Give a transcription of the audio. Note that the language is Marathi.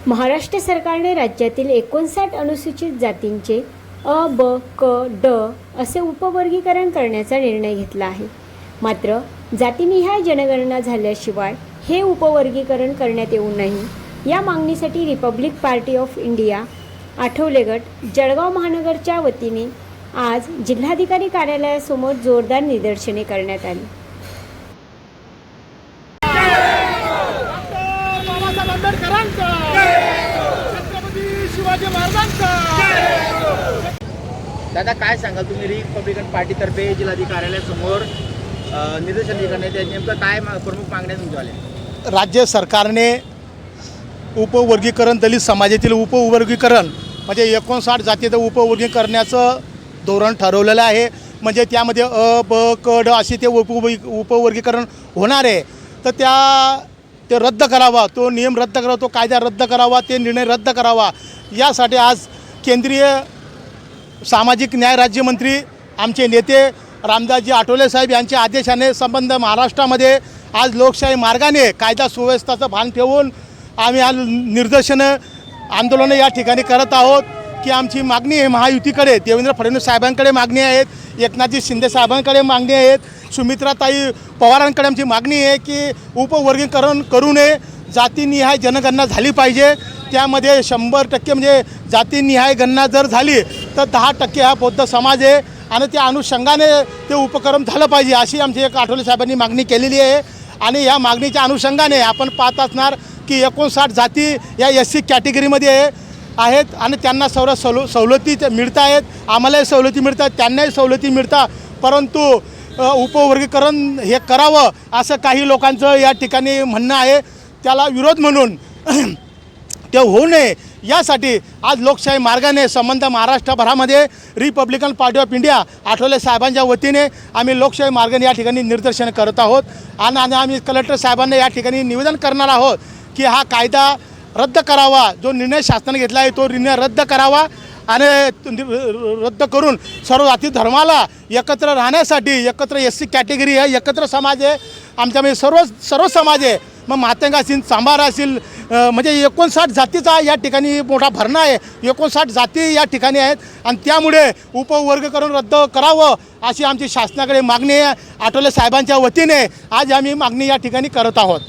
महाराष्ट्र सरकारने राज्यातील 59 अनुसूचित जातींचे अ, ब, क, ड असे उपवर्गीकरण करण्याचा निर्णय घेतला आहे. मात्र जातीनिहाय जनगणना झाल्याशिवाय हे उपवर्गीकरण करण्यात येऊ नये या मागणीसाठी Republic party of India Athawale गट जळगाव महानगरच्या वतीने आज जिल्हाधिकारी कार्यालयासमोर जोरदार निदर्शने करण्यात आली. दादा काय सांगाल तुम्ही रिपब्लिकन पार्टीतर्फे जिल्हाधिकारी कार्यालयासमोर निदर्शन करण्यात नेमकं काय प्रमुख मागण्या तुमच्या? राज्य सरकारने उपवर्गीकरण दलित समाजातील उपवर्गीकरण म्हणजे 59 जातीचं उपवर्गीकरण करण्याचं धोरण ठरवलेलं आहे. म्हणजे त्यामध्ये अ, ब, क, ड असे ते उपवर्गीकरण होणार आहे. तर ते रद्द करावा, तो नियम रद्द करावा, तो कायदा रद्द करावा, ते निर्णय रद्द करावा यासाठी आज केंद्रीय सामाजिक न्याय राज्यमंत्री आमचे नेते रामदासजी आठवले साहेब यांच्या आदेशाने संबंध महाराष्ट्रामध्ये आज लोकशाही मार्गाने कायदा सुव्यवस्थेचं भान ठेवून आम्ही आज निदर्शनं आंदोलनं या ठिकाणी करत आहोत की आमची मागणी आहे महायुतीकडे, देवेंद्र फडणवीस साहेबांकडे मागणी आहेत, एकनाथजी शिंदे साहेबांकडे मागणी आहेत, सुमित्राताई पवारांकडे आमची मागणी आहे की उपवर्गीकरण करू नये, जातीनिहाय जनगणना झाली पाहिजे. त्यामध्ये 100% म्हणजे जातीनिहाय गणना जर झाली तर 10% हा बौद्ध समाज आहे आणि त्या अनुषंगाने ते उपक्रम झालं पाहिजे अशी आमची एक आठवले साहेबांनी मागणी केलेली आहे. आणि या मागणीच्या अनुषंगाने आपण पाहत असणार की 59 जाती या SC कॅटेगरीमध्ये आहेत आणि त्यांना सवलती मिळत आहेत, आम्हालाही सवलती मिळतात, त्यांनाही सवलती मिळतात. परंतु उपवर्गीकरण हे करावं असं काही लोकांचं या ठिकाणी म्हणणं आहे. त्याला विरोध म्हणून ते होऊ नये यासाठी आज लोकशाही मार्गाने संबंध महाराष्ट्रभरामध्ये Republican party of India Athawale साहेबांच्या वतीने आम्ही लोकशाही मार्गाने या ठिकाणी निदर्शन करत आहोत. आणि आम्ही कलेक्टर साहेबांना या ठिकाणी निवेदन करणार आहोत की हा कायदा रद्द करावा, जो निर्णय शासनाने घेतला आहे तो निर्णय रद्द करावा आणि रद्द करून सर्व जाती धर्माला एकत्र राहण्यासाठी एकत्र SC कॅटेगरी आहे, एकत्र समाज आहे, आमच्यामध्ये सर्व समाज आहे. मग मातंग असतील, चांभार असतील, म्हणजे 59 जातीचा या ठिकाणी मोठा भरणा आहे. 59 जाती या ठिकाणी आहेत आणि त्यामुळे उपवर्गीकरण रद्द करावं अशी आमची शासनाकडे मागणी आहे. आठवले साहेबांच्या वतीने आज आम्ही मागणी या ठिकाणी करत आहोत.